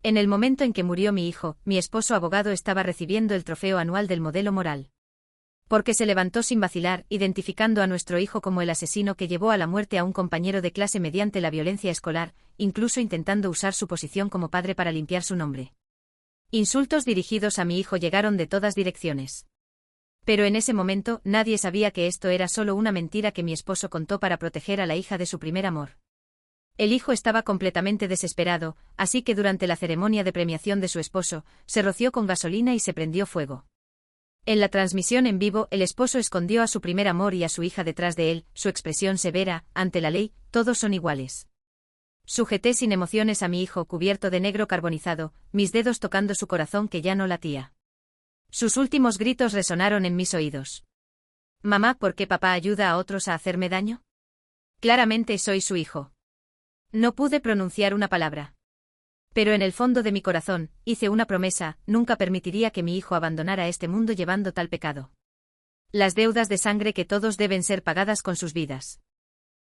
En el momento en que murió mi hijo, mi esposo abogado estaba recibiendo el trofeo anual del modelo moral. Porque se levantó sin vacilar, identificando a nuestro hijo como el asesino que llevó a la muerte a un compañero de clase mediante la violencia escolar, incluso intentando usar su posición como padre para limpiar su nombre. Insultos dirigidos a mi hijo llegaron de todas direcciones. Pero en ese momento, nadie sabía que esto era solo una mentira que mi esposo contó para proteger a la hija de su primer amor. El hijo estaba completamente desesperado, así que durante la ceremonia de premiación de su esposo, se roció con gasolina y se prendió fuego. En la transmisión en vivo, el esposo escondió a su primer amor y a su hija detrás de él, su expresión severa: ante la ley, todos son iguales. Sujeté sin emociones a mi hijo cubierto de negro carbonizado, mis dedos tocando su corazón que ya no latía. Sus últimos gritos resonaron en mis oídos. Mamá, ¿por qué papá ayuda a otros a hacerme daño? Claramente soy su hijo. No pude pronunciar una palabra. Pero en el fondo de mi corazón, hice una promesa: nunca permitiría que mi hijo abandonara este mundo llevando tal pecado. Las deudas de sangre que todos deben ser pagadas con sus vidas.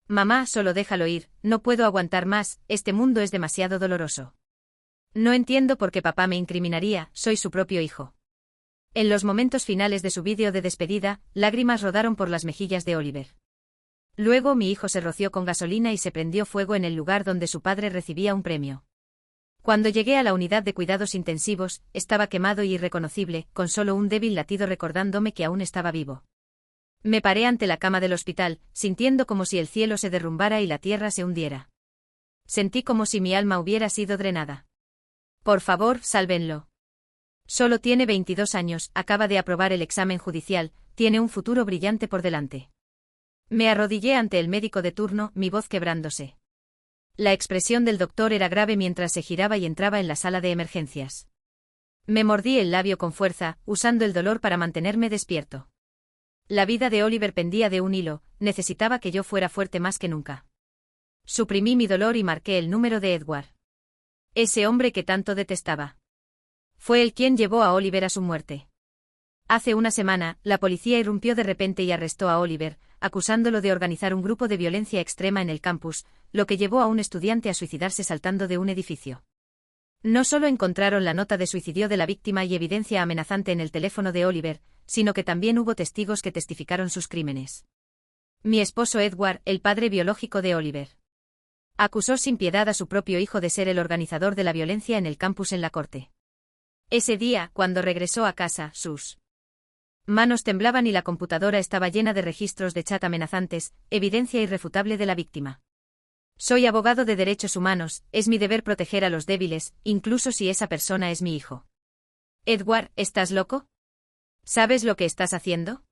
Mamá, solo déjalo ir, no puedo aguantar más, este mundo es demasiado doloroso. No entiendo por qué papá me incriminaría, soy su propio hijo. En los momentos finales de su vídeo de despedida, lágrimas rodaron por las mejillas de Oliver. Luego mi hijo se roció con gasolina y se prendió fuego en el lugar donde su padre recibía un premio. Cuando llegué a la unidad de cuidados intensivos, estaba quemado y irreconocible, con solo un débil latido recordándome que aún estaba vivo. Me paré ante la cama del hospital, sintiendo como si el cielo se derrumbara y la tierra se hundiera. Sentí como si mi alma hubiera sido drenada. Por favor, sálvenlo. Solo tiene 22 años, acaba de aprobar el examen judicial, tiene un futuro brillante por delante. Me arrodillé ante el médico de turno, mi voz quebrándose. La expresión del doctor era grave mientras se giraba y entraba en la sala de emergencias. Me mordí el labio con fuerza, usando el dolor para mantenerme despierto. La vida de Oliver pendía de un hilo, necesitaba que yo fuera fuerte más que nunca. Suprimí mi dolor y marqué el número de Edward. Ese hombre que tanto detestaba. Fue él quien llevó a Oliver a su muerte. Hace una semana, la policía irrumpió de repente y arrestó a Oliver, acusándolo de organizar un grupo de violencia extrema en el campus, lo que llevó a un estudiante a suicidarse saltando de un edificio. No solo encontraron la nota de suicidio de la víctima y evidencia amenazante en el teléfono de Oliver, sino que también hubo testigos que testificaron sus crímenes. Mi esposo Edward, el padre biológico de Oliver, acusó sin piedad a su propio hijo de ser el organizador de la violencia en el campus en la corte. Ese día, cuando regresó a casa, sus manos temblaban y la computadora estaba llena de registros de chat amenazantes, evidencia irrefutable de la víctima. Soy abogado de derechos humanos, es mi deber proteger a los débiles, incluso si esa persona es mi hijo. Edward, ¿estás loco? ¿Sabes lo que estás haciendo?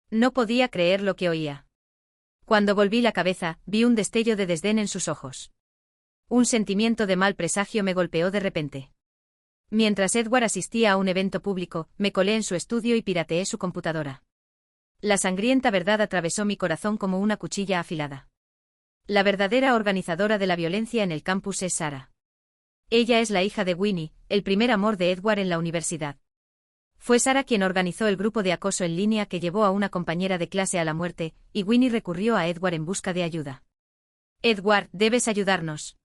No podía creer lo que oía. Cuando volví la cabeza, vi un destello de desdén en sus ojos. Un sentimiento de mal presagio me golpeó de repente. Mientras Edward asistía a un evento público, me colé en su estudio y pirateé su computadora. La sangrienta verdad atravesó mi corazón como una cuchilla afilada. La verdadera organizadora de la violencia en el campus es Sarah. Ella es la hija de Winnie, el primer amor de Edward en la universidad. Fue Sarah quien organizó el grupo de acoso en línea que llevó a una compañera de clase a la muerte, y Winnie recurrió a Edward en busca de ayuda. Edward, debes ayudarnos.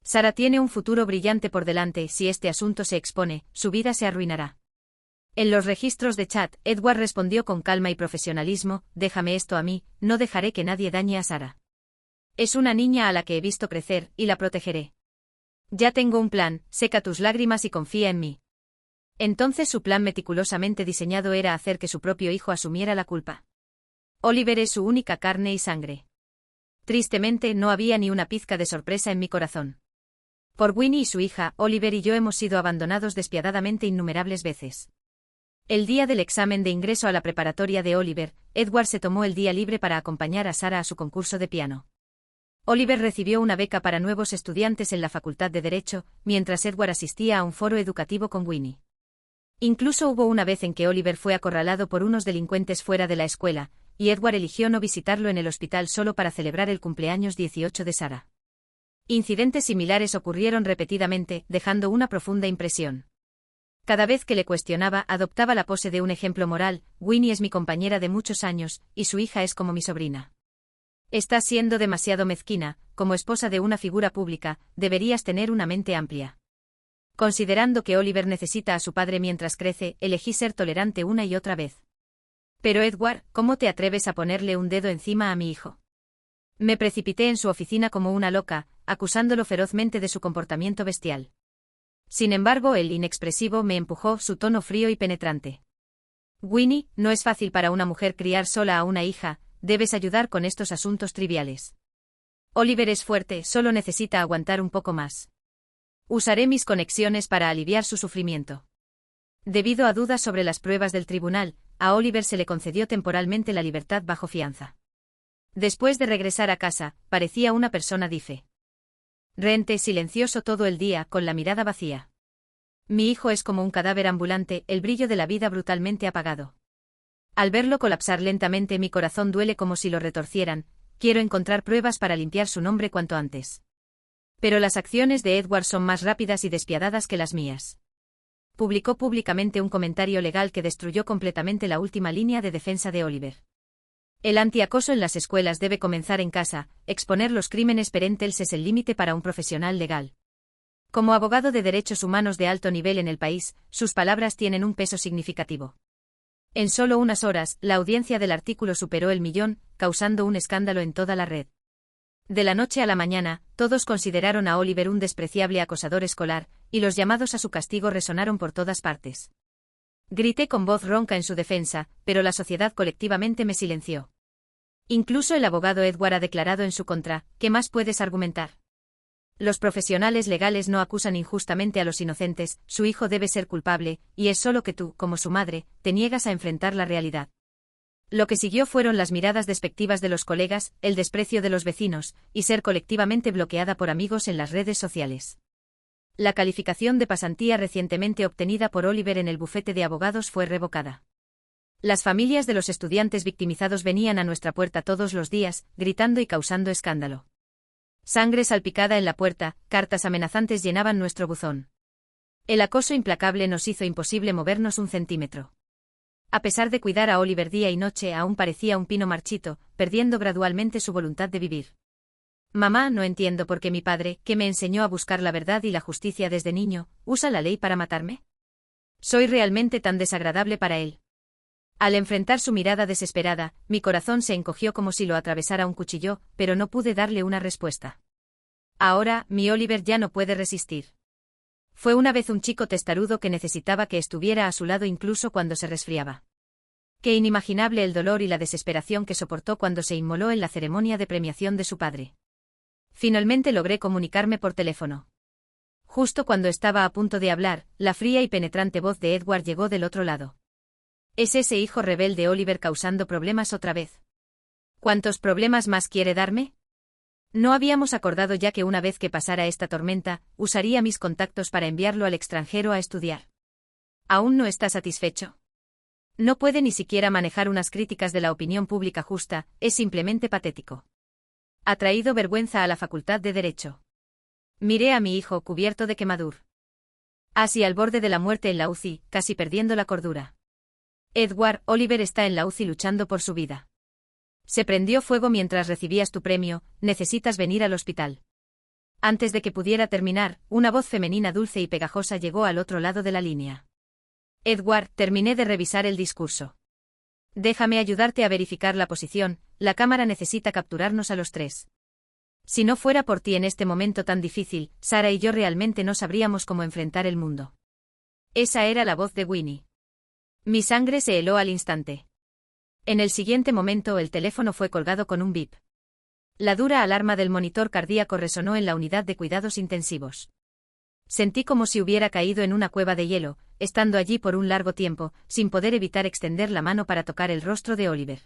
Sarah tiene un futuro brillante por delante, si este asunto se expone, su vida se arruinará. En los registros de chat, Edward respondió con calma y profesionalismo: déjame esto a mí, no dejaré que nadie dañe a Sarah. Es una niña a la que he visto crecer, y la protegeré. Ya tengo un plan, seca tus lágrimas y confía en mí. Entonces su plan meticulosamente diseñado era hacer que su propio hijo asumiera la culpa. Oliver es su única carne y sangre. Tristemente, no había ni una pizca de sorpresa en mi corazón. Por Winnie y su hija, Oliver y yo hemos sido abandonados despiadadamente innumerables veces. El día del examen de ingreso a la preparatoria de Oliver, Edward se tomó el día libre para acompañar a Sarah a su concurso de piano. Oliver recibió una beca para nuevos estudiantes en la Facultad de Derecho, mientras Edward asistía a un foro educativo con Winnie. Incluso hubo una vez en que Oliver fue acorralado por unos delincuentes fuera de la escuela, y Edward eligió no visitarlo en el hospital solo para celebrar el cumpleaños 18 de Sarah. Incidentes similares ocurrieron repetidamente, dejando una profunda impresión. Cada vez que le cuestionaba, adoptaba la pose de un ejemplo moral: Winnie es mi compañera de muchos años, y su hija es como mi sobrina. Estás siendo demasiado mezquina, como esposa de una figura pública, deberías tener una mente amplia. Considerando que Oliver necesita a su padre mientras crece, elegí ser tolerante una y otra vez. Pero Edward, ¿cómo te atreves a ponerle un dedo encima a mi hijo? Me precipité en su oficina como una loca, acusándolo ferozmente de su comportamiento bestial. Sin embargo, el inexpresivo me empujó, su tono frío y penetrante. Winnie, no es fácil para una mujer criar sola a una hija, debes ayudar con estos asuntos triviales. Oliver es fuerte, solo necesita aguantar un poco más. Usaré mis conexiones para aliviar su sufrimiento. Debido a dudas sobre las pruebas del tribunal, a Oliver se le concedió temporalmente la libertad bajo fianza. Después de regresar a casa, parecía una persona diferente, silencioso todo el día, con la mirada vacía. Mi hijo es como un cadáver ambulante, el brillo de la vida brutalmente apagado. Al verlo colapsar lentamente, mi corazón duele como si lo retorcieran. Quiero encontrar pruebas para limpiar su nombre cuanto antes. Pero las acciones de Edward son más rápidas y despiadadas que las mías. Publicó públicamente un comentario legal que destruyó completamente la última línea de defensa de Oliver. El antiacoso en las escuelas debe comenzar en casa, exponer los crímenes parentales es el límite para un profesional legal. Como abogado de derechos humanos de alto nivel en el país, sus palabras tienen un peso significativo. En solo unas horas, la audiencia del artículo superó el 1.000.000, causando un escándalo en toda la red. De la noche a la mañana, todos consideraron a Oliver un despreciable acosador escolar, y los llamados a su castigo resonaron por todas partes. Grité con voz ronca en su defensa, pero la sociedad colectivamente me silenció. Incluso el abogado Edward ha declarado en su contra. ¿Qué más puedes argumentar? Los profesionales legales no acusan injustamente a los inocentes, su hijo debe ser culpable, y es solo que tú, como su madre, te niegas a enfrentar la realidad. Lo que siguió fueron las miradas despectivas de los colegas, el desprecio de los vecinos, y ser colectivamente bloqueada por amigos en las redes sociales. La calificación de pasantía recientemente obtenida por Oliver en el bufete de abogados fue revocada. Las familias de los estudiantes victimizados venían a nuestra puerta todos los días, gritando y causando escándalo. Sangre salpicada en la puerta, cartas amenazantes llenaban nuestro buzón. El acoso implacable nos hizo imposible movernos un centímetro. A pesar de cuidar a Oliver día y noche, aún parecía un pino marchito, perdiendo gradualmente su voluntad de vivir. Mamá, no entiendo por qué mi padre, que me enseñó a buscar la verdad y la justicia desde niño, usa la ley para matarme. ¿Soy realmente tan desagradable para él? Al enfrentar su mirada desesperada, mi corazón se encogió como si lo atravesara un cuchillo, pero no pude darle una respuesta. Ahora, mi Oliver ya no puede resistir. Fue una vez un chico testarudo que necesitaba que estuviera a su lado incluso cuando se resfriaba. Qué inimaginable el dolor y la desesperación que soportó cuando se inmoló en la ceremonia de premiación de su padre. Finalmente logré comunicarme por teléfono. Justo cuando estaba a punto de hablar, la fría y penetrante voz de Edward llegó del otro lado. ¿Es ese hijo rebelde Oliver causando problemas otra vez? ¿Cuántos problemas más quiere darme? No habíamos acordado ya que una vez que pasara esta tormenta, usaría mis contactos para enviarlo al extranjero a estudiar. ¿Aún no está satisfecho? No puede ni siquiera manejar unas críticas de la opinión pública justa, es simplemente patético. Ha traído vergüenza a la Facultad de Derecho. Miré a mi hijo cubierto de quemadura. Así al borde de la muerte en la UCI, casi perdiendo la cordura. Edward, Oliver está en la UCI luchando por su vida. Se prendió fuego mientras recibías tu premio, necesitas venir al hospital. Antes de que pudiera terminar, una voz femenina dulce y pegajosa llegó al otro lado de la línea. Edward, terminé de revisar el discurso. Déjame ayudarte a verificar la posición, la cámara necesita capturarnos a los tres. Si no fuera por ti en este momento tan difícil, Sara y yo realmente no sabríamos cómo enfrentar el mundo. Esa era la voz de Winnie. Mi sangre se heló al instante. En el siguiente momento el teléfono fue colgado con un bip. La dura alarma del monitor cardíaco resonó en la unidad de cuidados intensivos. Sentí como si hubiera caído en una cueva de hielo, estando allí por un largo tiempo, sin poder evitar extender la mano para tocar el rostro de Oliver.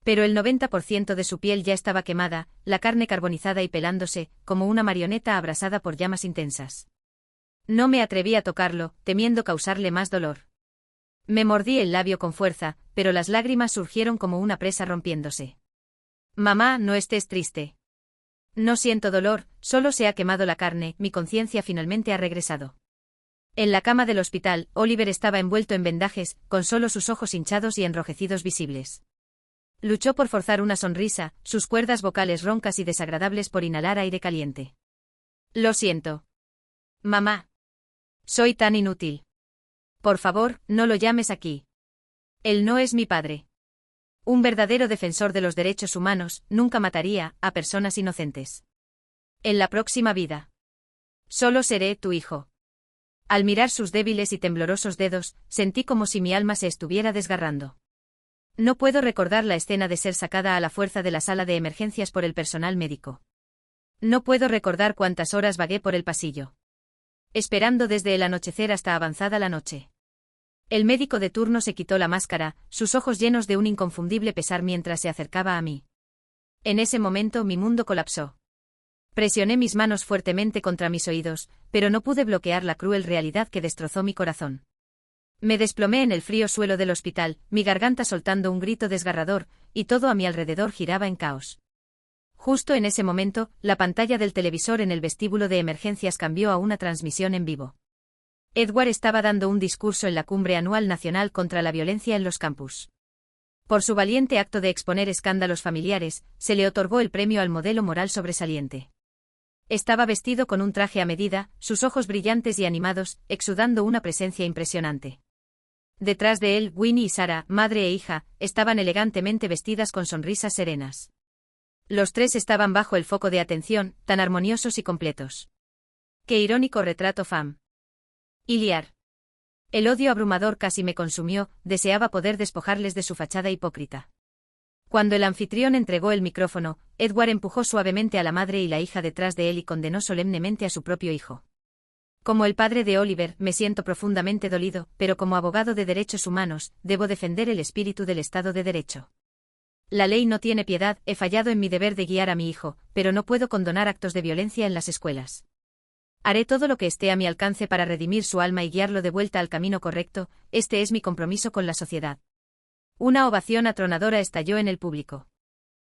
Pero el 90% de su piel ya estaba quemada, la carne carbonizada y pelándose, como una marioneta abrasada por llamas intensas. No me atreví a tocarlo, temiendo causarle más dolor. Me mordí el labio con fuerza, pero las lágrimas surgieron como una presa rompiéndose. Mamá, no estés triste. No siento dolor, solo se ha quemado la carne, mi conciencia finalmente ha regresado. En la cama del hospital, Oliver estaba envuelto en vendajes, con solo sus ojos hinchados y enrojecidos visibles. Luchó por forzar una sonrisa, sus cuerdas vocales roncas y desagradables por inhalar aire caliente. Lo siento. Mamá. Soy tan inútil. Por favor, no lo llames aquí. Él no es mi padre. Un verdadero defensor de los derechos humanos nunca mataría a personas inocentes. En la próxima vida. Solo seré tu hijo. Al mirar sus débiles y temblorosos dedos, sentí como si mi alma se estuviera desgarrando. No puedo recordar la escena de ser sacada a la fuerza de la sala de emergencias por el personal médico. No puedo recordar cuántas horas vagué por el pasillo, esperando desde el anochecer hasta avanzada la noche. El médico de turno se quitó la máscara, sus ojos llenos de un inconfundible pesar mientras se acercaba a mí. En ese momento mi mundo colapsó. Presioné mis manos fuertemente contra mis oídos, pero no pude bloquear la cruel realidad que destrozó mi corazón. Me desplomé en el frío suelo del hospital, mi garganta soltando un grito desgarrador, y todo a mi alrededor giraba en caos. Justo en ese momento, la pantalla del televisor en el vestíbulo de emergencias cambió a una transmisión en vivo. Edward estaba dando un discurso en la Cumbre Anual Nacional contra la Violencia en los Campus. Por su valiente acto de exponer escándalos familiares, se le otorgó el premio al modelo moral sobresaliente. Estaba vestido con un traje a medida, sus ojos brillantes y animados, exudando una presencia impresionante. Detrás de él, Winnie y Sarah, madre e hija, estaban elegantemente vestidas con sonrisas serenas. Los tres estaban bajo el foco de atención, tan armoniosos y completos. ¡Qué irónico retrato familiar! El odio abrumador casi me consumió, deseaba poder despojarles de su fachada hipócrita. Cuando el anfitrión entregó el micrófono, Edward empujó suavemente a la madre y la hija detrás de él y condenó solemnemente a su propio hijo. Como el padre de Oliver, me siento profundamente dolido, pero como abogado de derechos humanos, debo defender el espíritu del Estado de Derecho. La ley no tiene piedad, he fallado en mi deber de guiar a mi hijo, pero no puedo condonar actos de violencia en las escuelas. Haré todo lo que esté a mi alcance para redimir su alma y guiarlo de vuelta al camino correcto, este es mi compromiso con la sociedad. Una ovación atronadora estalló en el público.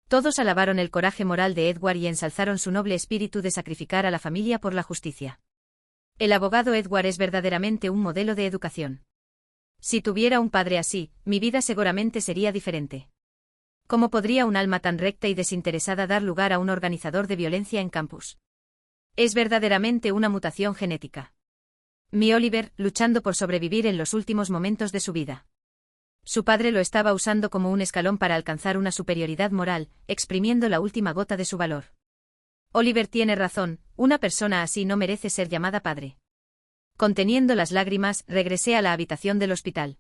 Todos alabaron el coraje moral de Edward y ensalzaron su noble espíritu de sacrificar a la familia por la justicia. El abogado Edward es verdaderamente un modelo de educación. Si tuviera un padre así, mi vida seguramente sería diferente. ¿Cómo podría un alma tan recta y desinteresada dar lugar a un organizador de violencia en campus? Es verdaderamente una mutación genética. Mi Oliver, luchando por sobrevivir en los últimos momentos de su vida. Su padre lo estaba usando como un escalón para alcanzar una superioridad moral, exprimiendo la última gota de su valor. Oliver tiene razón, una persona así no merece ser llamada padre. Conteniendo las lágrimas, regresé a la habitación del hospital.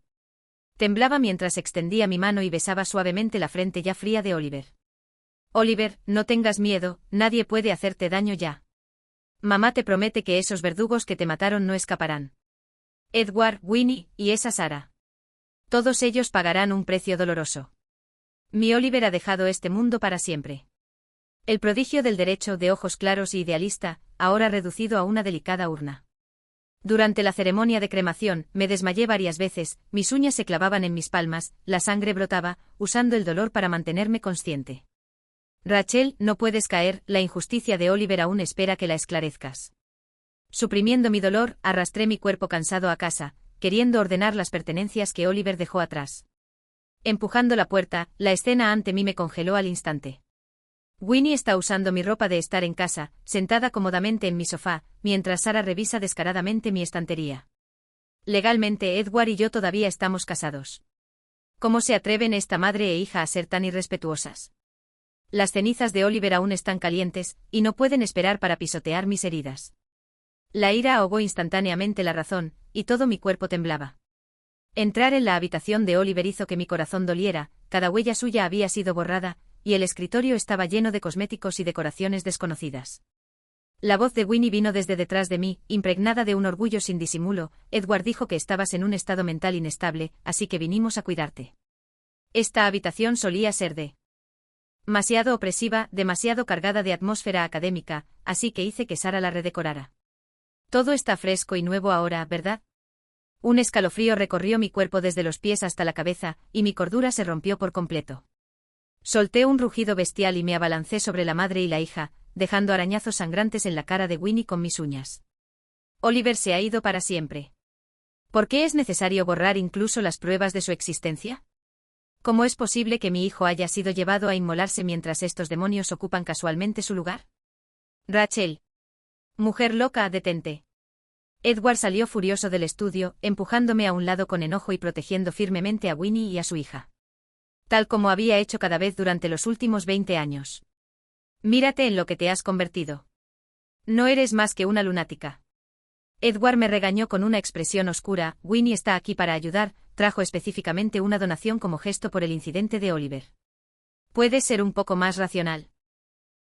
Temblaba mientras extendía mi mano y besaba suavemente la frente ya fría de Oliver. Oliver, no tengas miedo, nadie puede hacerte daño ya. Mamá te promete que esos verdugos que te mataron no escaparán. Edward, Winnie, y esa Sarah. Todos ellos pagarán un precio doloroso. Mi Oliver ha dejado este mundo para siempre. El prodigio del derecho, de ojos claros y idealista, ahora reducido a una delicada urna. Durante la ceremonia de cremación, me desmayé varias veces, mis uñas se clavaban en mis palmas, la sangre brotaba, usando el dolor para mantenerme consciente. Rachel, no puedes caer, la injusticia de Oliver aún espera que la esclarezcas. Suprimiendo mi dolor, arrastré mi cuerpo cansado a casa, queriendo ordenar las pertenencias que Oliver dejó atrás. Empujando la puerta, la escena ante mí me congeló al instante. Winnie está usando mi ropa de estar en casa, sentada cómodamente en mi sofá, mientras Sarah revisa descaradamente mi estantería. Legalmente Edward y yo todavía estamos casados. ¿Cómo se atreven esta madre e hija a ser tan irrespetuosas? Las cenizas de Oliver aún están calientes, y no pueden esperar para pisotear mis heridas. La ira ahogó instantáneamente la razón, y todo mi cuerpo temblaba. Entrar en la habitación de Oliver hizo que mi corazón doliera, cada huella suya había sido borrada, y el escritorio estaba lleno de cosméticos y decoraciones desconocidas. La voz de Winnie vino desde detrás de mí, impregnada de un orgullo sin disimulo. Edward dijo que estabas en un estado mental inestable, así que vinimos a cuidarte. Esta habitación solía ser demasiado opresiva, demasiado cargada de atmósfera académica, así que hice que Sarah la redecorara. Todo está fresco y nuevo ahora, ¿verdad? Un escalofrío recorrió mi cuerpo desde los pies hasta la cabeza, y mi cordura se rompió por completo. Solté un rugido bestial y me abalancé sobre la madre y la hija, dejando arañazos sangrantes en la cara de Winnie con mis uñas. Oliver se ha ido para siempre. ¿Por qué es necesario borrar incluso las pruebas de su existencia? ¿Cómo es posible que mi hijo haya sido llevado a inmolarse mientras estos demonios ocupan casualmente su lugar? Rachel. Mujer loca, detente. Edward salió furioso del estudio, empujándome a un lado con enojo y protegiendo firmemente a Winnie y a su hija. Tal como había hecho cada vez durante los últimos 20 años. Mírate en lo que te has convertido. No eres más que una lunática. Edward me regañó con una expresión oscura. Winnie está aquí para ayudar, trajo específicamente una donación como gesto por el incidente de Oliver. Puedes ser un poco más racional.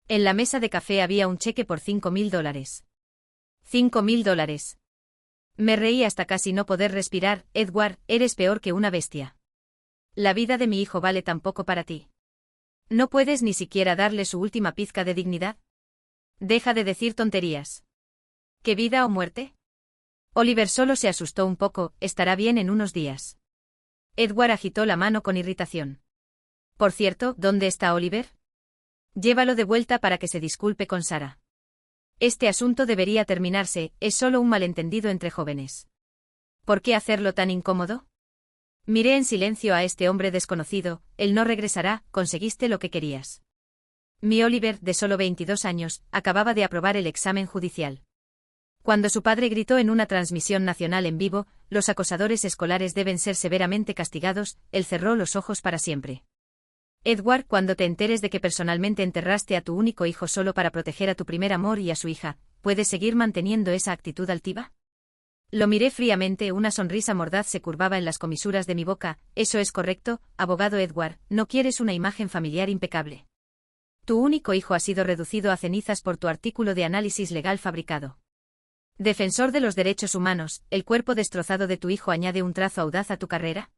En la mesa de café había un cheque por $5.000. $5.000. Me reí hasta casi no poder respirar. Edward, eres peor que una bestia. La vida de mi hijo vale tan poco para ti. ¿No puedes ni siquiera darle su última pizca de dignidad? Deja de decir tonterías. ¿Qué vida o muerte? Oliver solo se asustó un poco. Estará bien en unos días. Edward agitó la mano con irritación. Por cierto, ¿dónde está Oliver? Llévalo de vuelta para que se disculpe con Sarah. Este asunto debería terminarse, es solo un malentendido entre jóvenes. ¿Por qué hacerlo tan incómodo? Miré en silencio a este hombre desconocido. Él no regresará, conseguiste lo que querías. Mi Oliver, de solo 22 años, acababa de aprobar el examen judicial. Cuando su padre gritó en una transmisión nacional en vivo, los acosadores escolares deben ser severamente castigados, él cerró los ojos para siempre. Edward, cuando te enteres de que personalmente enterraste a tu único hijo solo para proteger a tu primer amor y a su hija, ¿puedes seguir manteniendo esa actitud altiva? Lo miré fríamente, una sonrisa mordaz se curvaba en las comisuras de mi boca. Eso es correcto, abogado Edward, no quieres una imagen familiar impecable. Tu único hijo ha sido reducido a cenizas por tu artículo de análisis legal fabricado. Defensor de los derechos humanos, ¿el cuerpo destrozado de tu hijo añade un trazo audaz a tu carrera?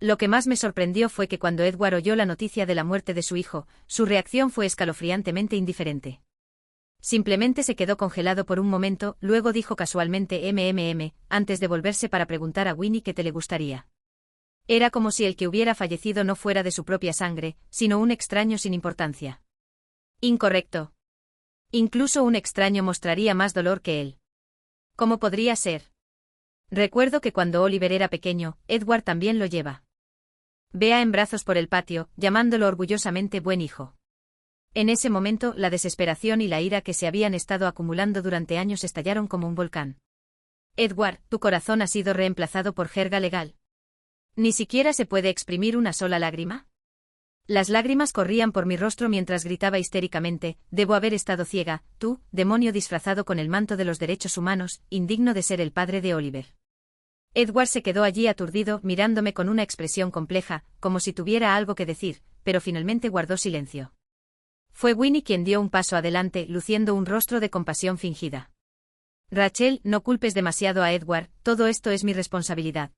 Lo que más me sorprendió fue que cuando Edward oyó la noticia de la muerte de su hijo, su reacción fue escalofriantemente indiferente. Simplemente se quedó congelado por un momento, luego dijo casualmente antes de volverse para preguntar a Winnie qué te le gustaría. Era como si el que hubiera fallecido no fuera de su propia sangre, sino un extraño sin importancia. Incorrecto. Incluso un extraño mostraría más dolor que él. ¿Cómo podría ser? Recuerdo que cuando Oliver era pequeño, Edward también lo lleva. Vea en brazos por el patio, llamándolo orgullosamente buen hijo. En ese momento, la desesperación y la ira que se habían estado acumulando durante años estallaron como un volcán. Edward, tu corazón ha sido reemplazado por jerga legal. ¿Ni siquiera se puede exprimir una sola lágrima? Las lágrimas corrían por mi rostro mientras gritaba histéricamente, debo haber estado ciega, tú, demonio disfrazado con el manto de los derechos humanos, indigno de ser el padre de Oliver. Edward se quedó allí aturdido, mirándome con una expresión compleja, como si tuviera algo que decir, pero finalmente guardó silencio. Fue Winnie quien dio un paso adelante, luciendo un rostro de compasión fingida. Rachel, no culpes demasiado a Edward, todo esto es mi responsabilidad.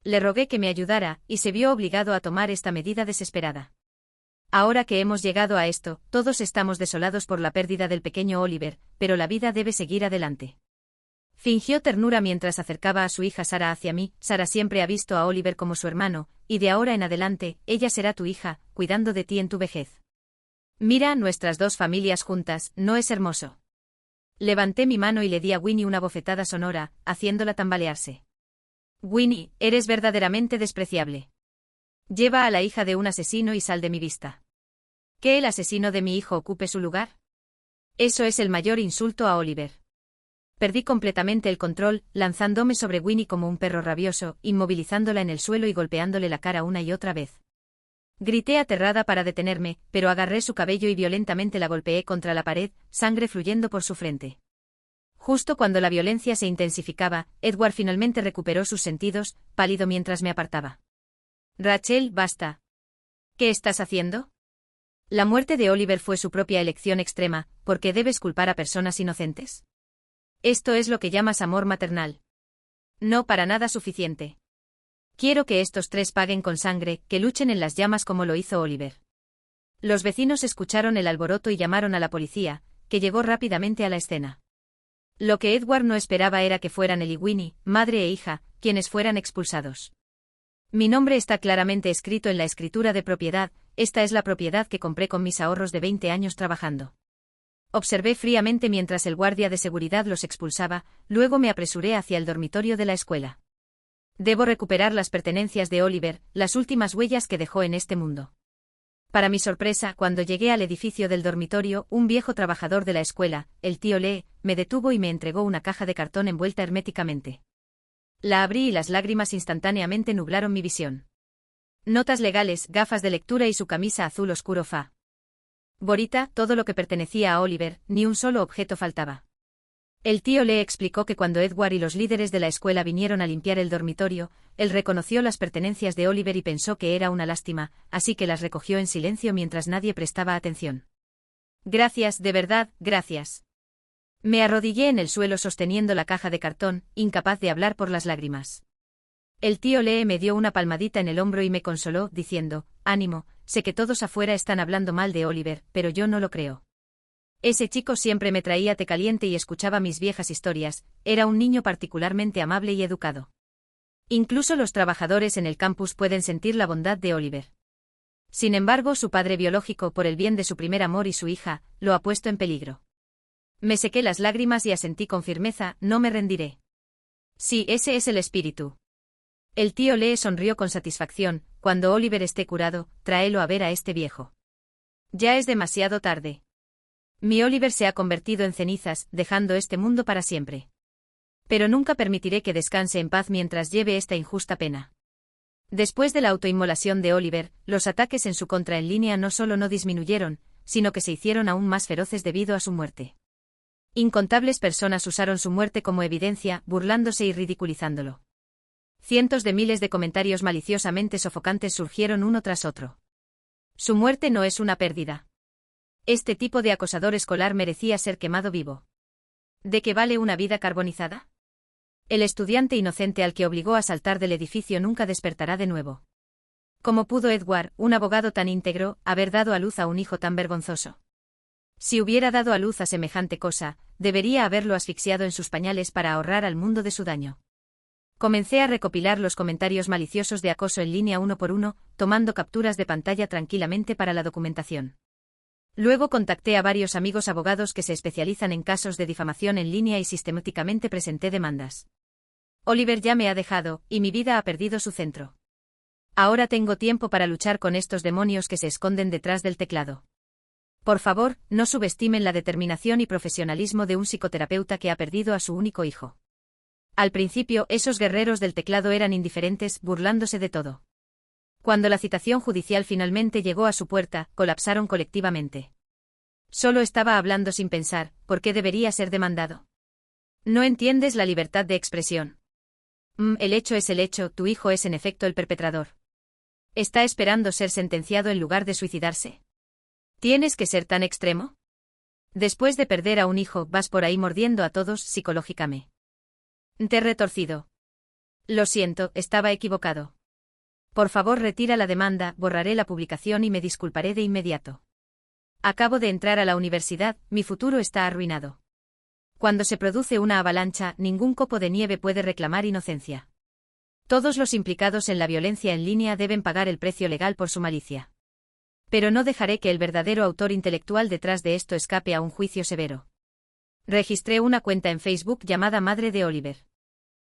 Le rogué que me ayudara, y se vio obligado a tomar esta medida desesperada. Ahora que hemos llegado a esto, todos estamos desolados por la pérdida del pequeño Oliver, pero la vida debe seguir adelante. Fingió ternura mientras acercaba a su hija Sarah hacia mí. Sarah siempre ha visto a Oliver como su hermano, y de ahora en adelante, ella será tu hija, cuidando de ti en tu vejez. Mira, nuestras dos familias juntas, ¿no es hermoso? Levanté mi mano y le di a Winnie una bofetada sonora, haciéndola tambalearse. Winnie, eres verdaderamente despreciable. Lleva a la hija de un asesino y sal de mi vista. ¿Que el asesino de mi hijo ocupe su lugar? Eso es el mayor insulto a Oliver. Perdí completamente el control, lanzándome sobre Winnie como un perro rabioso, inmovilizándola en el suelo y golpeándole la cara una y otra vez. Grité aterrada para detenerme, pero agarré su cabello y violentamente la golpeé contra la pared, sangre fluyendo por su frente. Justo cuando la violencia se intensificaba, Edward finalmente recuperó sus sentidos, pálido mientras me apartaba. Rachel, basta. ¿Qué estás haciendo? La muerte de Oliver fue su propia elección extrema, ¿por qué debes culpar a personas inocentes? Esto es lo que llamas amor maternal. No para nada suficiente. Quiero que estos tres paguen con sangre, que luchen en las llamas como lo hizo Oliver. Los vecinos escucharon el alboroto y llamaron a la policía, que llegó rápidamente a la escena. Lo que Edward no esperaba era que fueran él y Winnie, madre e hija, quienes fueran expulsados. Mi nombre está claramente escrito en la escritura de propiedad, esta es la propiedad que compré con mis ahorros de 20 años trabajando. Observé fríamente mientras el guardia de seguridad los expulsaba, luego me apresuré hacia el dormitorio de la escuela. Debo recuperar las pertenencias de Oliver, las últimas huellas que dejó en este mundo. Para mi sorpresa, cuando llegué al edificio del dormitorio, un viejo trabajador de la escuela, el tío Lee, me detuvo y me entregó una caja de cartón envuelta herméticamente. La abrí y las lágrimas instantáneamente nublaron mi visión. Notas legales, gafas de lectura y su camisa azul oscuro fa. Borita, todo lo que pertenecía a Oliver, ni un solo objeto faltaba. El tío le explicó que cuando Edward y los líderes de la escuela vinieron a limpiar el dormitorio, él reconoció las pertenencias de Oliver y pensó que era una lástima, así que las recogió en silencio mientras nadie prestaba atención. Gracias, de verdad, gracias. Me arrodillé en el suelo sosteniendo la caja de cartón, incapaz de hablar por las lágrimas. El tío Lee me dio una palmadita en el hombro y me consoló, diciendo, ánimo, sé que todos afuera están hablando mal de Oliver, pero yo no lo creo. Ese chico siempre me traía té caliente y escuchaba mis viejas historias, era un niño particularmente amable y educado. Incluso los trabajadores en el campus pueden sentir la bondad de Oliver. Sin embargo, su padre biológico, por el bien de su primer amor y su hija, lo ha puesto en peligro. Me sequé las lágrimas y asentí con firmeza, no me rendiré. Sí, ese es el espíritu. El tío Lee sonrió con satisfacción, cuando Oliver esté curado, tráelo a ver a este viejo. Ya es demasiado tarde. Mi Oliver se ha convertido en cenizas, dejando este mundo para siempre. Pero nunca permitiré que descanse en paz mientras lleve esta injusta pena. Después de la autoinmolación de Oliver, los ataques en su contra en línea no solo no disminuyeron, sino que se hicieron aún más feroces debido a su muerte. Incontables personas usaron su muerte como evidencia, burlándose y ridiculizándolo. Cientos de miles de comentarios maliciosamente sofocantes surgieron uno tras otro. Su muerte no es una pérdida. Este tipo de acosador escolar merecía ser quemado vivo. ¿De qué vale una vida carbonizada? El estudiante inocente al que obligó a saltar del edificio nunca despertará de nuevo. ¿Cómo pudo Edward, un abogado tan íntegro, haber dado a luz a un hijo tan vergonzoso? Si hubiera dado a luz a semejante cosa, debería haberlo asfixiado en sus pañales para ahorrar al mundo de su daño. Comencé a recopilar los comentarios maliciosos de acoso en línea uno por uno, tomando capturas de pantalla tranquilamente para la documentación. Luego contacté a varios amigos abogados que se especializan en casos de difamación en línea y sistemáticamente presenté demandas. Oliver ya me ha dejado, y mi vida ha perdido su centro. Ahora tengo tiempo para luchar con estos demonios que se esconden detrás del teclado. Por favor, no subestimen la determinación y profesionalismo de un psicoterapeuta que ha perdido a su único hijo. Al principio, esos guerreros del teclado eran indiferentes, burlándose de todo. Cuando la citación judicial finalmente llegó a su puerta, colapsaron colectivamente. Solo estaba hablando sin pensar, ¿por qué debería ser demandado? No entiendes la libertad de expresión. El hecho es el hecho, tu hijo es en efecto el perpetrador. ¿Está esperando ser sentenciado en lugar de suicidarse? ¿Tienes que ser tan extremo? Después de perder a un hijo, vas por ahí mordiendo a todos psicológicamente. Te he retorcido. Lo siento, estaba equivocado. Por favor, retira la demanda, borraré la publicación y me disculparé de inmediato. Acabo de entrar a la universidad, mi futuro está arruinado. Cuando se produce una avalancha, ningún copo de nieve puede reclamar inocencia. Todos los implicados en la violencia en línea deben pagar el precio legal por su malicia. Pero no dejaré que el verdadero autor intelectual detrás de esto escape a un juicio severo. Registré una cuenta en Facebook llamada Madre de Oliver.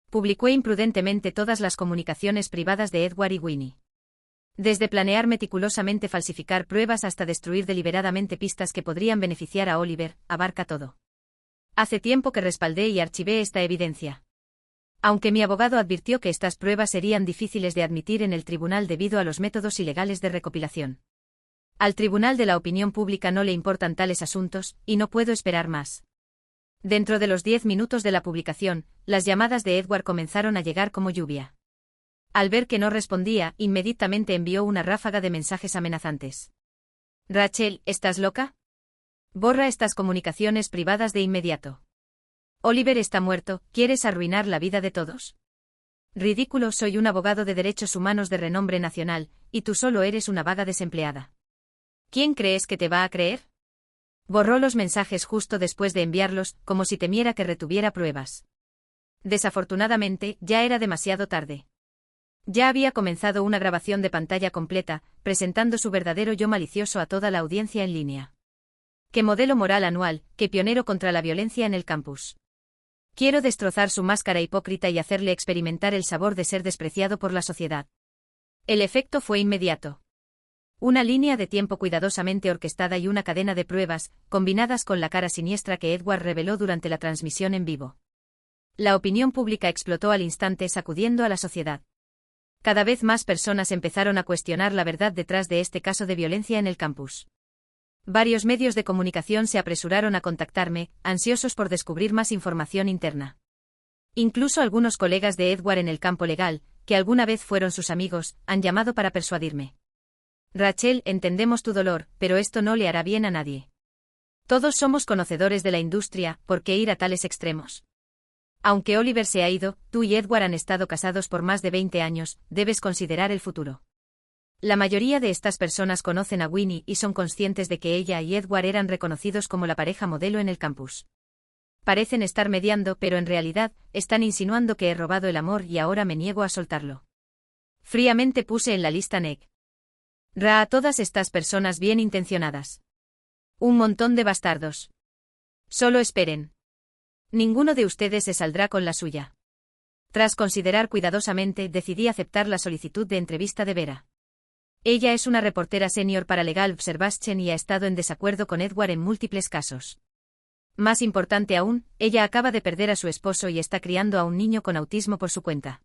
Publicó imprudentemente todas las comunicaciones privadas de Edward y Winnie. Desde planear meticulosamente falsificar pruebas hasta destruir deliberadamente pistas que podrían beneficiar a Oliver, abarca todo. Hace tiempo que respaldé y archivé esta evidencia. Aunque mi abogado advirtió que estas pruebas serían difíciles de admitir en el tribunal debido a los métodos ilegales de recopilación. Al tribunal de la opinión pública no le importan tales asuntos, y no puedo esperar más. Dentro de los 10 minutos de la publicación, las llamadas de Edward comenzaron a llegar como lluvia. Al ver que no respondía, inmediatamente envió una ráfaga de mensajes amenazantes. Rachel, ¿estás loca? Borra estas comunicaciones privadas de inmediato. Oliver está muerto, ¿quieres arruinar la vida de todos? Ridículo, soy un abogado de derechos humanos de renombre nacional, y tú solo eres una vaga desempleada. ¿Quién crees que te va a creer? Borró los mensajes justo después de enviarlos, como si temiera que retuviera pruebas. Desafortunadamente, ya era demasiado tarde. Ya había comenzado una grabación de pantalla completa, presentando su verdadero yo malicioso a toda la audiencia en línea. ¡Qué modelo moral anual, qué pionero contra la violencia en el campus! Quiero destrozar su máscara hipócrita y hacerle experimentar el sabor de ser despreciado por la sociedad. El efecto fue inmediato. Una línea de tiempo cuidadosamente orquestada y una cadena de pruebas, combinadas con la cara siniestra que Edward reveló durante la transmisión en vivo. La opinión pública explotó al instante, sacudiendo a la sociedad. Cada vez más personas empezaron a cuestionar la verdad detrás de este caso de violencia en el campus. Varios medios de comunicación se apresuraron a contactarme, ansiosos por descubrir más información interna. Incluso algunos colegas de Edward en el campo legal, que alguna vez fueron sus amigos, han llamado para persuadirme. Rachel, entendemos tu dolor, pero esto no le hará bien a nadie. Todos somos conocedores de la industria, ¿por qué ir a tales extremos? Aunque Oliver se ha ido, tú y Edward han estado casados por más de 20 años, debes considerar el futuro. La mayoría de estas personas conocen a Winnie y son conscientes de que ella y Edward eran reconocidos como la pareja modelo en el campus. Parecen estar mediando, pero en realidad, están insinuando que he robado el amor y ahora me niego a soltarlo. Fríamente puse en la lista Nick. Ra a todas estas personas bien intencionadas. Un montón de bastardos. Solo esperen. Ninguno de ustedes se saldrá con la suya. Tras considerar cuidadosamente, decidí aceptar la solicitud de entrevista de Vera. Ella es una reportera senior para Legal Observation y ha estado en desacuerdo con Edward en múltiples casos. Más importante aún, ella acaba de perder a su esposo y está criando a un niño con autismo por su cuenta.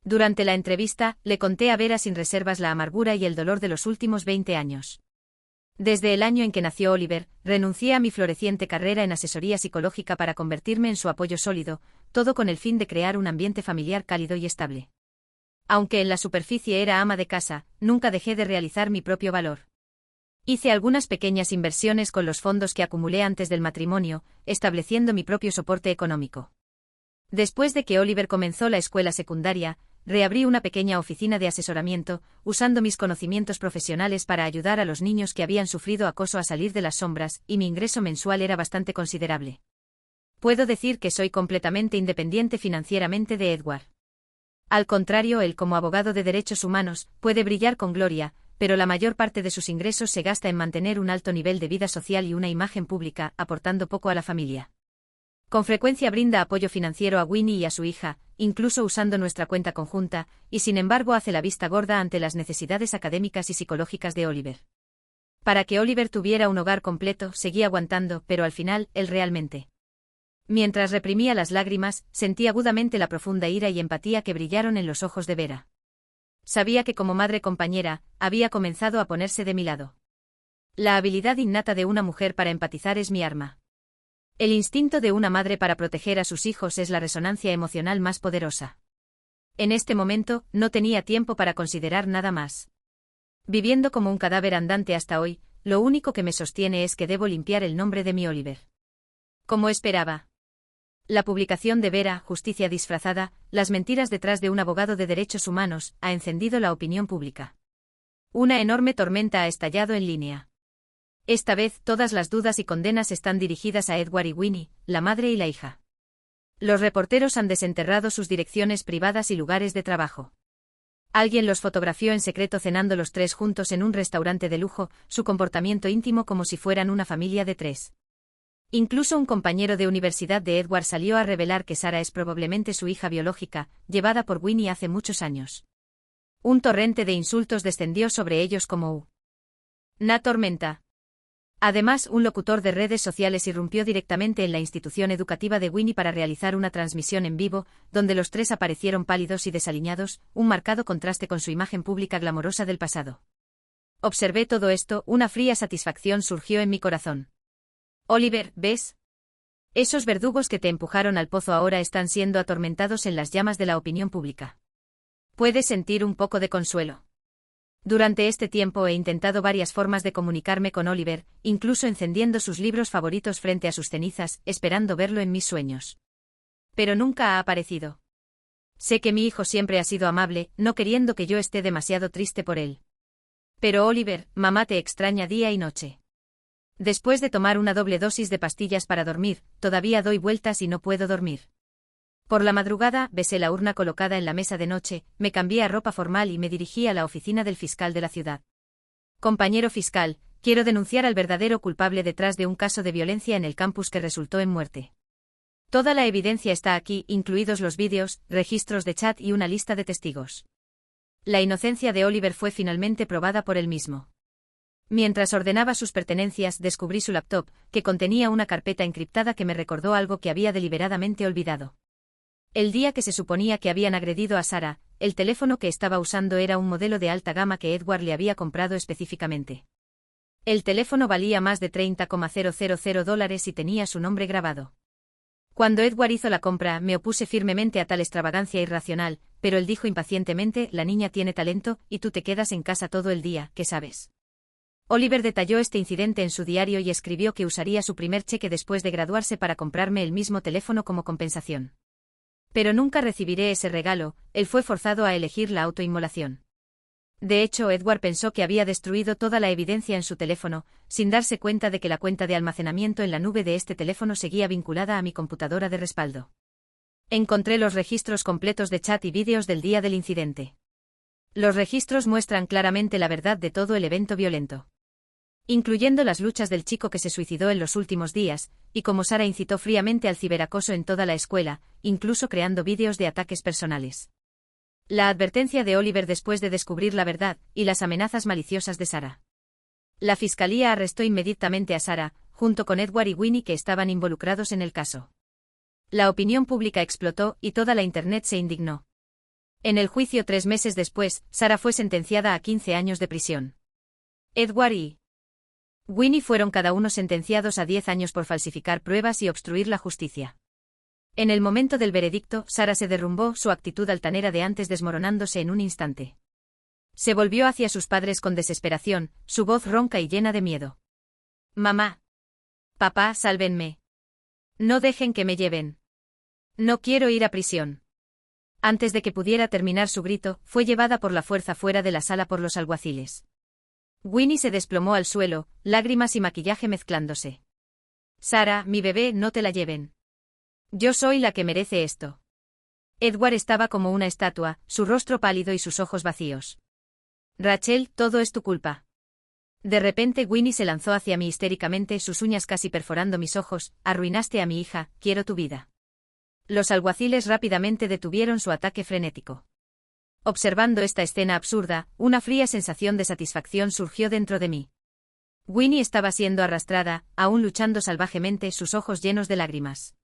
Durante la entrevista, le conté a Vera sin reservas la amargura y el dolor de los últimos 20 años. Desde el año en que nació Oliver, renuncié a mi floreciente carrera en asesoría psicológica para convertirme en su apoyo sólido, todo con el fin de crear un ambiente familiar cálido y estable. Aunque en la superficie era ama de casa, nunca dejé de realizar mi propio valor. Hice algunas pequeñas inversiones con los fondos que acumulé antes del matrimonio, estableciendo mi propio soporte económico. Después de que Oliver comenzó la escuela secundaria, reabrí una pequeña oficina de asesoramiento, usando mis conocimientos profesionales para ayudar a los niños que habían sufrido acoso a salir de las sombras, y mi ingreso mensual era bastante considerable. Puedo decir que soy completamente independiente financieramente de Edward. Al contrario, él como abogado de derechos humanos, puede brillar con gloria, pero la mayor parte de sus ingresos se gasta en mantener un alto nivel de vida social y una imagen pública, aportando poco a la familia. Con frecuencia brinda apoyo financiero a Winnie y a su hija, incluso usando nuestra cuenta conjunta, y sin embargo hace la vista gorda ante las necesidades académicas y psicológicas de Oliver. Para que Oliver tuviera un hogar completo, seguí aguantando, pero al final, él realmente. Mientras reprimía las lágrimas, sentí agudamente la profunda ira y empatía que brillaron en los ojos de Vera. Sabía que como madre compañera, había comenzado a ponerse de mi lado. La habilidad innata de una mujer para empatizar es mi arma. El instinto de una madre para proteger a sus hijos es la resonancia emocional más poderosa. En este momento, no tenía tiempo para considerar nada más. Viviendo como un cadáver andante hasta hoy, lo único que me sostiene es que debo limpiar el nombre de mi Oliver. Como esperaba. La publicación de Vera, Justicia disfrazada, las mentiras detrás de un abogado de derechos humanos, ha encendido la opinión pública. Una enorme tormenta ha estallado en línea. Esta vez, todas las dudas y condenas están dirigidas a Edward y Winnie, la madre y la hija. Los reporteros han desenterrado sus direcciones privadas y lugares de trabajo. Alguien los fotografió en secreto cenando los tres juntos en un restaurante de lujo, su comportamiento íntimo como si fueran una familia de tres. Incluso un compañero de universidad de Edward salió a revelar que Sarah es probablemente su hija biológica, llevada por Winnie hace muchos años. Un torrente de insultos descendió sobre ellos como una tormenta. Además, un locutor de redes sociales irrumpió directamente en la institución educativa de Winnie para realizar una transmisión en vivo, donde los tres aparecieron pálidos y desaliñados, un marcado contraste con su imagen pública glamorosa del pasado. Observé todo esto, una fría satisfacción surgió en mi corazón. Oliver, ¿ves? Esos verdugos que te empujaron al pozo ahora están siendo atormentados en las llamas de la opinión pública. Puedes sentir un poco de consuelo. Durante este tiempo he intentado varias formas de comunicarme con Oliver, incluso encendiendo sus libros favoritos frente a sus cenizas, esperando verlo en mis sueños. Pero nunca ha aparecido. Sé que mi hijo siempre ha sido amable, no queriendo que yo esté demasiado triste por él. Pero Oliver, mamá te extraña día y noche. Después de tomar una doble dosis de pastillas para dormir, todavía doy vueltas y no puedo dormir. Por la madrugada, besé la urna colocada en la mesa de noche, me cambié a ropa formal y me dirigí a la oficina del fiscal de la ciudad. Compañero fiscal, quiero denunciar al verdadero culpable detrás de un caso de violencia en el campus que resultó en muerte. Toda la evidencia está aquí, incluidos los vídeos, registros de chat y una lista de testigos. La inocencia de Oliver fue finalmente probada por él mismo. Mientras ordenaba sus pertenencias, descubrí su laptop, que contenía una carpeta encriptada que me recordó algo que había deliberadamente olvidado. El día que se suponía que habían agredido a Sarah, el teléfono que estaba usando era un modelo de alta gama que Edward le había comprado específicamente. El teléfono valía más de $30,000 y tenía su nombre grabado. Cuando Edward hizo la compra, me opuse firmemente a tal extravagancia irracional, pero él dijo impacientemente: la niña tiene talento, y tú te quedas en casa todo el día, ¿qué sabes? Oliver detalló este incidente en su diario y escribió que usaría su primer cheque después de graduarse para comprarme el mismo teléfono como compensación. Pero nunca recibiré ese regalo, él fue forzado a elegir la autoinmolación. De hecho, Edward pensó que había destruido toda la evidencia en su teléfono, sin darse cuenta de que la cuenta de almacenamiento en la nube de este teléfono seguía vinculada a mi computadora de respaldo. Encontré los registros completos de chat y vídeos del día del incidente. Los registros muestran claramente la verdad de todo el evento violento, incluyendo las luchas del chico que se suicidó en los últimos días, y cómo Sarah incitó fríamente al ciberacoso en toda la escuela, incluso creando vídeos de ataques personales. La advertencia de Oliver después de descubrir la verdad, y las amenazas maliciosas de Sarah. La fiscalía arrestó inmediatamente a Sarah, junto con Edward y Winnie, que estaban involucrados en el caso. La opinión pública explotó y toda la Internet se indignó. En el juicio 3 meses después, Sarah fue sentenciada a 15 años de prisión. Edward y Winnie fueron cada uno sentenciados a 10 años por falsificar pruebas y obstruir la justicia. En el momento del veredicto, Sarah se derrumbó, su actitud altanera de antes desmoronándose en un instante. Se volvió hacia sus padres con desesperación, su voz ronca y llena de miedo. «Mamá. Papá, sálvenme. No dejen que me lleven. No quiero ir a prisión». Antes de que pudiera terminar su grito, fue llevada por la fuerza fuera de la sala por los alguaciles. Winnie se desplomó al suelo, lágrimas y maquillaje mezclándose. «Sarah, mi bebé, no te la lleven. Yo soy la que merece esto». Edward estaba como una estatua, su rostro pálido y sus ojos vacíos. «Rachel, todo es tu culpa». De repente Winnie se lanzó hacia mí histéricamente, sus uñas casi perforando mis ojos. «Arruinaste a mi hija, quiero tu vida». Los alguaciles rápidamente detuvieron su ataque frenético. Observando esta escena absurda, una fría sensación de satisfacción surgió dentro de mí. Winnie estaba siendo arrastrada, aún luchando salvajemente, sus ojos llenos de lágrimas.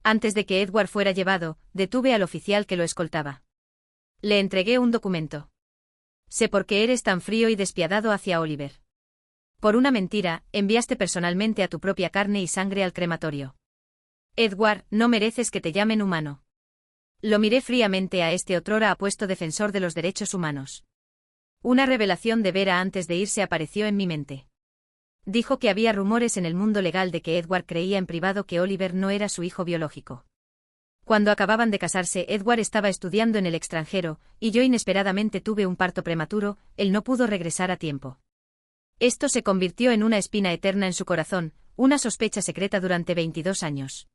Antes de que Edward fuera llevado, detuve al oficial que lo escoltaba. Le entregué un documento. «Sé por qué eres tan frío y despiadado hacia Oliver. Por una mentira, enviaste personalmente a tu propia carne y sangre al crematorio. Edward, no mereces que te llamen humano». Lo miré fríamente a este otrora apuesto defensor de los derechos humanos. Una revelación de Vera antes de irse apareció en mi mente. Dijo que había rumores en el mundo legal de que Edward creía en privado que Oliver no era su hijo biológico. Cuando acababan de casarse, Edward estaba estudiando en el extranjero, y yo inesperadamente tuve un parto prematuro, él no pudo regresar a tiempo. Esto se convirtió en una espina eterna en su corazón, una sospecha secreta durante 22 años.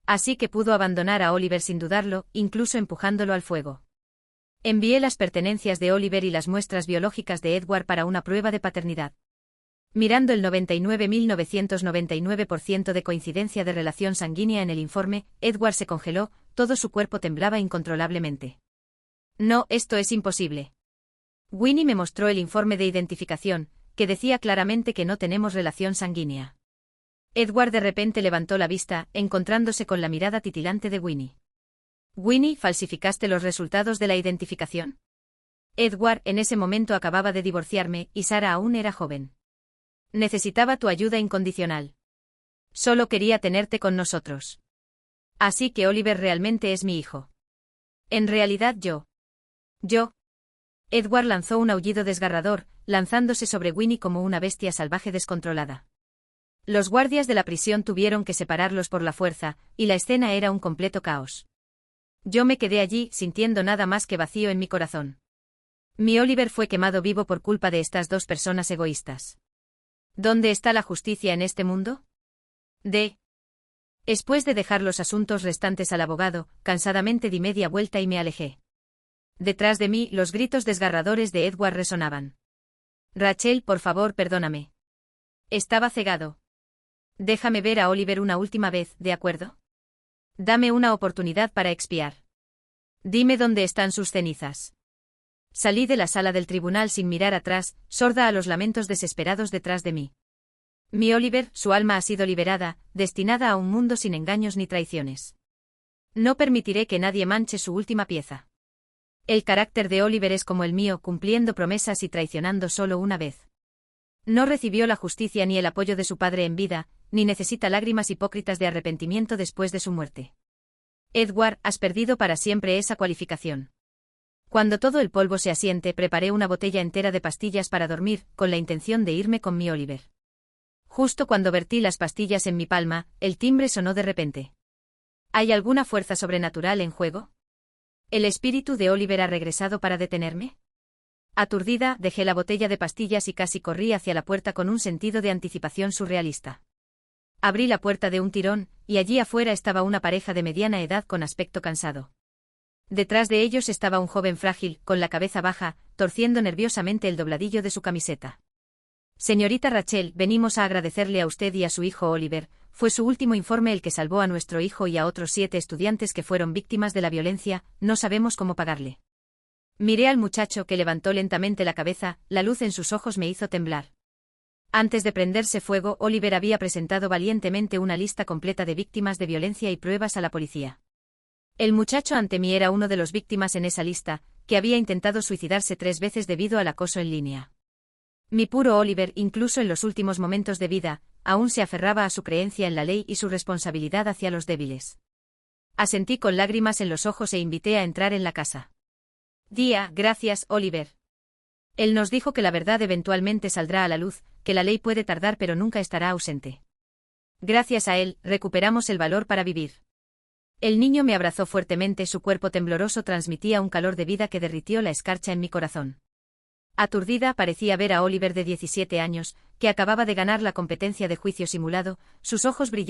Así que pudo abandonar a Oliver sin dudarlo, incluso empujándolo al fuego. Envié las pertenencias de Oliver y las muestras biológicas de Edward para una prueba de paternidad. Mirando el 99.999% de coincidencia de relación sanguínea en el informe, Edward se congeló, todo su cuerpo temblaba incontrolablemente. «No, esto es imposible». Winnie me mostró el informe de identificación, que decía claramente que no tenemos relación sanguínea. Edward de repente levantó la vista, encontrándose con la mirada titilante de Winnie. «Winnie, ¿falsificaste los resultados de la identificación?» Edward, en ese momento acababa de divorciarme, y Sarah aún era joven. Necesitaba tu ayuda incondicional. Solo quería tenerte con nosotros. Así que Oliver realmente es mi hijo. En realidad yo. Edward lanzó un aullido desgarrador, lanzándose sobre Winnie como una bestia salvaje descontrolada. Los guardias de la prisión tuvieron que separarlos por la fuerza, y la escena era un completo caos. Yo me quedé allí, sintiendo nada más que vacío en mi corazón. Mi Oliver fue quemado vivo por culpa de estas dos personas egoístas. ¿Dónde está la justicia en este mundo? Después de dejar los asuntos restantes al abogado, cansadamente di media vuelta y me alejé. Detrás de mí, los gritos desgarradores de Edward resonaban. «Rachel, por favor, perdóname. Estaba cegado. Déjame ver a Oliver una última vez, ¿de acuerdo? Dame una oportunidad para expiar. Dime dónde están sus cenizas». Salí de la sala del tribunal sin mirar atrás, sorda a los lamentos desesperados detrás de mí. Mi Oliver, su alma ha sido liberada, destinada a un mundo sin engaños ni traiciones. No permitiré que nadie manche su última pieza. El carácter de Oliver es como el mío, cumpliendo promesas y traicionando solo una vez. No recibió la justicia ni el apoyo de su padre en vida, ni necesita lágrimas hipócritas de arrepentimiento después de su muerte. Edward, has perdido para siempre esa cualificación. Cuando todo el polvo se asiente, preparé una botella entera de pastillas para dormir, con la intención de irme con mi Oliver. Justo cuando vertí las pastillas en mi palma, el timbre sonó de repente. ¿Hay alguna fuerza sobrenatural en juego? ¿El espíritu de Oliver ha regresado para detenerme? Aturdida, dejé la botella de pastillas y casi corrí hacia la puerta con un sentido de anticipación surrealista. Abrí la puerta de un tirón, y allí afuera estaba una pareja de mediana edad con aspecto cansado. Detrás de ellos estaba un joven frágil, con la cabeza baja, torciendo nerviosamente el dobladillo de su camiseta. Señorita Rachel, venimos a agradecerle a usted y a su hijo Oliver. Fue su último informe el que salvó a nuestro hijo y a otros 7 estudiantes que fueron víctimas de la violencia. No sabemos cómo pagarle. Miré al muchacho que levantó lentamente la cabeza, la luz en sus ojos me hizo temblar. Antes de prenderse fuego, Oliver había presentado valientemente una lista completa de víctimas de violencia y pruebas a la policía. El muchacho ante mí era uno de los víctimas en esa lista, que había intentado suicidarse 3 veces debido al acoso en línea. Mi puro Oliver, incluso en los últimos momentos de vida, aún se aferraba a su creencia en la ley y su responsabilidad hacia los débiles. Asentí con lágrimas en los ojos e invité a entrar en la casa. Gracias, Oliver. Él nos dijo que la verdad eventualmente saldrá a la luz, que la ley puede tardar pero nunca estará ausente. Gracias a él, recuperamos el valor para vivir. El niño me abrazó fuertemente, su cuerpo tembloroso transmitía un calor de vida que derritió la escarcha en mi corazón. Aturdida, parecía ver a Oliver de 17 años, que acababa de ganar la competencia de juicio simulado, sus ojos brillaban.